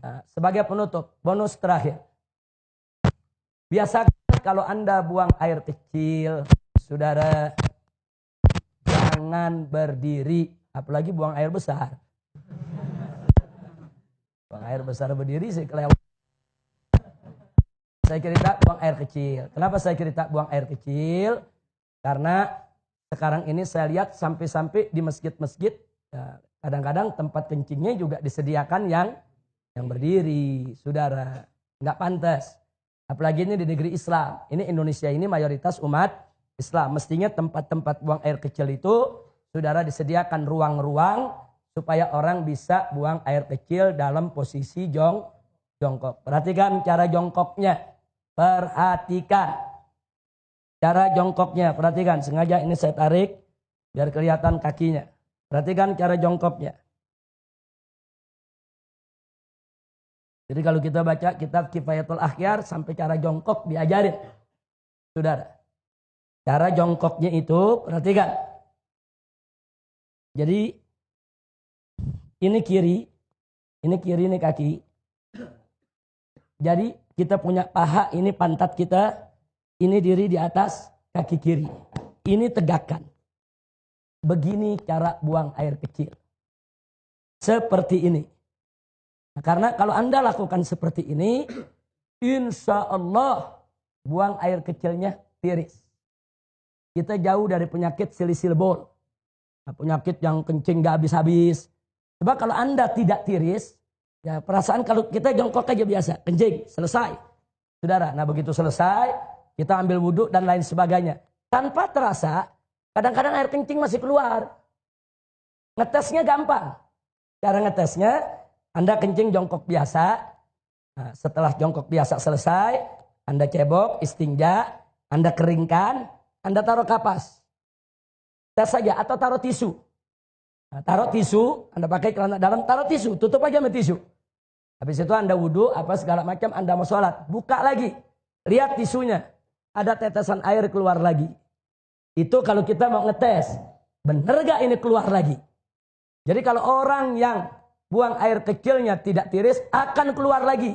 Nah, sebagai penutup, bonus terakhir. Biasakan kalau Anda buang air kecil, saudara, jangan berdiri. Apalagi buang air besar. Buang air besar berdiri sih kelewat. Saya cerita buang air kecil. Kenapa saya cerita buang air kecil? Karena sekarang ini saya lihat sampai-sampai di masjid-masjid, ya, kadang-kadang tempat kencingnya juga disediakan yang berdiri, saudara. Nggak pantas. Apalagi ini di negeri Islam. Ini Indonesia ini mayoritas umat Islam. Mestinya tempat-tempat buang air kecil itu, saudara, disediakan ruang-ruang supaya orang bisa buang air kecil dalam posisi jongkok. Perhatikan cara jongkoknya. Perhatikan cara jongkoknya. Perhatikan, sengaja ini saya tarik biar kelihatan kakinya. Perhatikan cara jongkoknya. Jadi kalau kita baca kitab Kifayatul Akhyar sampai cara jongkok diajarin. Saudara. Cara jongkoknya itu perhatikan. Jadi ini kiri ini kaki. Jadi kita punya paha, ini pantat kita, ini diri di atas kaki kiri. Ini tegakkan. Begini cara buang air kecil. Seperti ini. Nah, karena kalau Anda lakukan seperti ini, insya Allah buang air kecilnya tiris. Kita jauh dari penyakit silisil bol. Nah, penyakit yang kencing gak habis-habis. Sebab kalau Anda tidak tiris, ya perasaan kalau kita jongkok aja biasa, kencing, selesai. Saudara, nah begitu selesai, kita ambil wudhu dan lain sebagainya. Tanpa terasa, kadang-kadang air kencing masih keluar. Ngetesnya gampang. Cara ngetesnya, Anda kencing jongkok biasa. Nah, setelah jongkok biasa selesai, Anda cebok, istinja, Anda keringkan, Anda taruh kapas. Tes saja atau taruh tisu. Nah, taruh tisu, Anda pakai celana dalam, taruh tisu, tutup aja sama tisu. Habis itu Anda wudhu, apa segala macam, Anda mau sholat. Buka lagi. Lihat tisunya. Ada tetesan air keluar lagi. Itu kalau kita mau ngetes. Bener gak ini keluar lagi? Jadi kalau orang yang buang air kecilnya tidak tiris, akan keluar lagi.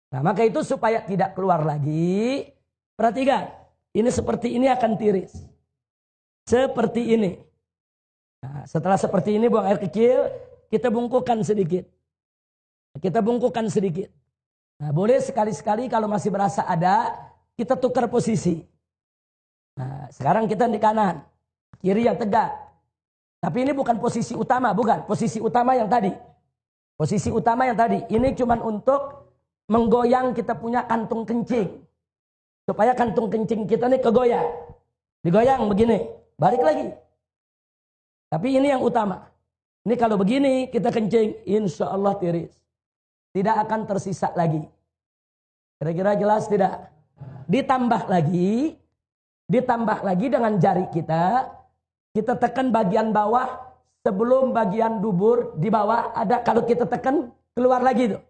Nah maka itu supaya tidak keluar lagi. Perhatikan. Ini seperti ini akan tiris. Seperti ini. Nah, setelah seperti ini buang air kecil, kita bungkukan sedikit. Kita bungkukan sedikit. Nah, boleh sekali-sekali kalau masih berasa ada, kita tukar posisi. Nah, sekarang kita di kanan, kiri yang tegak. Tapi ini bukan posisi utama, bukan. Posisi utama yang tadi. Posisi utama yang tadi. Ini cuma untuk menggoyang kita punya kantung kencing. Supaya kantung kencing kita ini kegoyang. Digoyang begini, balik lagi. Tapi ini yang utama. Ini kalau begini kita kencing, insya Allah tiris. Tidak akan tersisa lagi. Kira-kira jelas tidak? Ditambah lagi dengan jari kita tekan bagian bawah sebelum bagian dubur di bawah ada, kalau kita tekan keluar lagi itu.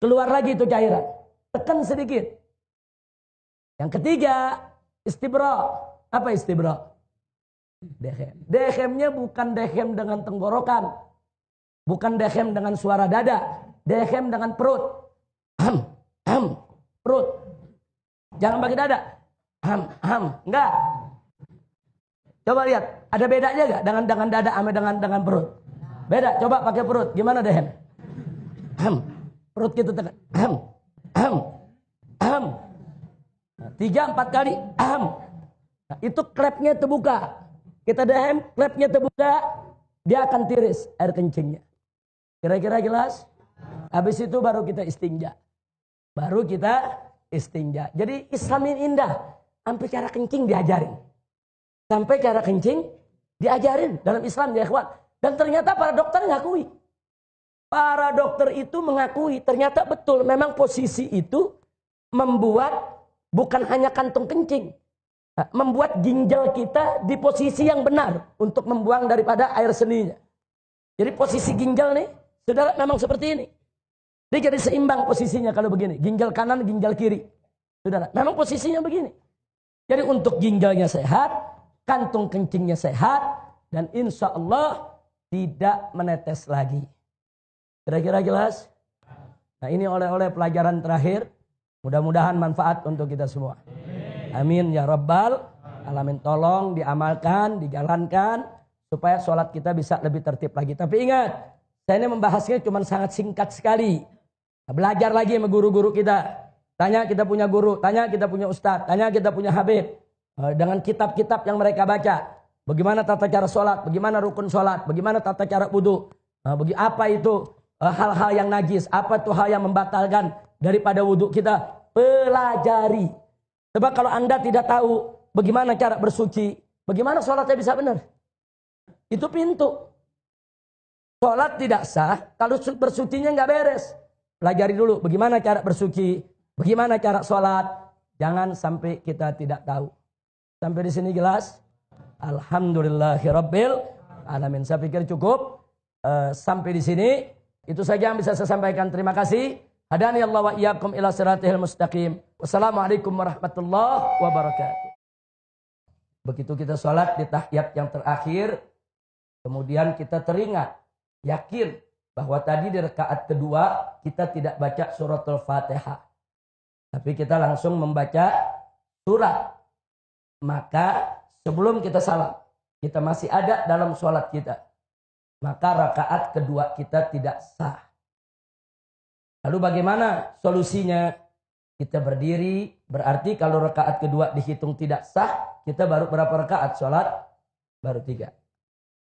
Keluar lagi itu cairan. Tekan sedikit. Yang ketiga, istibra. Apa istibra? Dehem. Dehemnya bukan dehem dengan tenggorokan. Bukan dehem dengan suara dada. Dehem dengan perut. Perut. Jangan bagi dada. Enggak. Coba lihat, ada bedanya enggak dengan dada sama dengan perut? Beda. Coba pakai perut. Gimana dehem? Perut kita tekan. 3-4 kali. Nah, itu klepnya terbuka. Kita dehem, klepnya terbuka, dia akan tiris air kencingnya. Kira-kira jelas? Habis itu baru kita istinja. Jadi Islam ini indah. Sampai cara kencing diajarin. Dalam Islam ya ikhwan. Dan ternyata para dokter mengakui. Para dokter itu mengakui. Ternyata betul memang posisi itu membuat bukan hanya kantung kencing. Membuat ginjal kita di posisi yang benar. Untuk membuang daripada air seninya. Jadi posisi ginjal nih. Saudara memang seperti ini. Dia jadi seimbang posisinya kalau begini. Ginjal kanan, ginjal kiri. Saudara, memang posisinya begini. Jadi untuk ginjalnya sehat, kantung kencingnya sehat, dan insya Allah tidak menetes lagi. Kira-kira jelas? Nah ini oleh-oleh pelajaran terakhir. Mudah-mudahan manfaat untuk kita semua. Amin ya Rabbal Alamin. Tolong diamalkan, dijalankan supaya sholat kita bisa lebih tertib lagi. Tapi ingat, saya ini membahasnya cuma sangat singkat sekali. Belajar lagi sama guru-guru kita. Tanya kita punya guru, tanya kita punya ustadz, tanya kita punya habib. Dengan kitab-kitab yang mereka baca. Bagaimana tata cara sholat, bagaimana rukun sholat, bagaimana tata cara wudhu. Apa itu hal-hal yang najis, apa itu hal yang membatalkan daripada wudhu kita. Pelajari. Sebab kalau Anda tidak tahu bagaimana cara bersuci, bagaimana sholatnya bisa benar? Itu pintu. Sholat tidak sah kalau bersucinya nggak beres. Pelajari dulu bagaimana cara bersuci, bagaimana cara sholat. Jangan sampai kita tidak tahu. Sampai di sini jelas? Alhamdulillahirabbil alamin. Saya pikir cukup sampai di sini. Itu saja yang bisa saya sampaikan. Terima kasih. Hadani Allah wa iyyakum ila siratil mustaqim. Wassalamualaikum warahmatullahi wabarakatuh. Begitu kita sholat di tahiyat yang terakhir, kemudian kita teringat, yakin bahwa tadi di rakaat kedua kita tidak baca suratul Fatihah. Tapi kita langsung membaca surat. Maka sebelum kita salam, kita masih ada dalam sholat kita. Maka rakaat kedua kita tidak sah. Lalu bagaimana solusinya? Kita berdiri, berarti kalau rakaat kedua dihitung tidak sah, kita baru berapa rakaat sholat? Baru 3.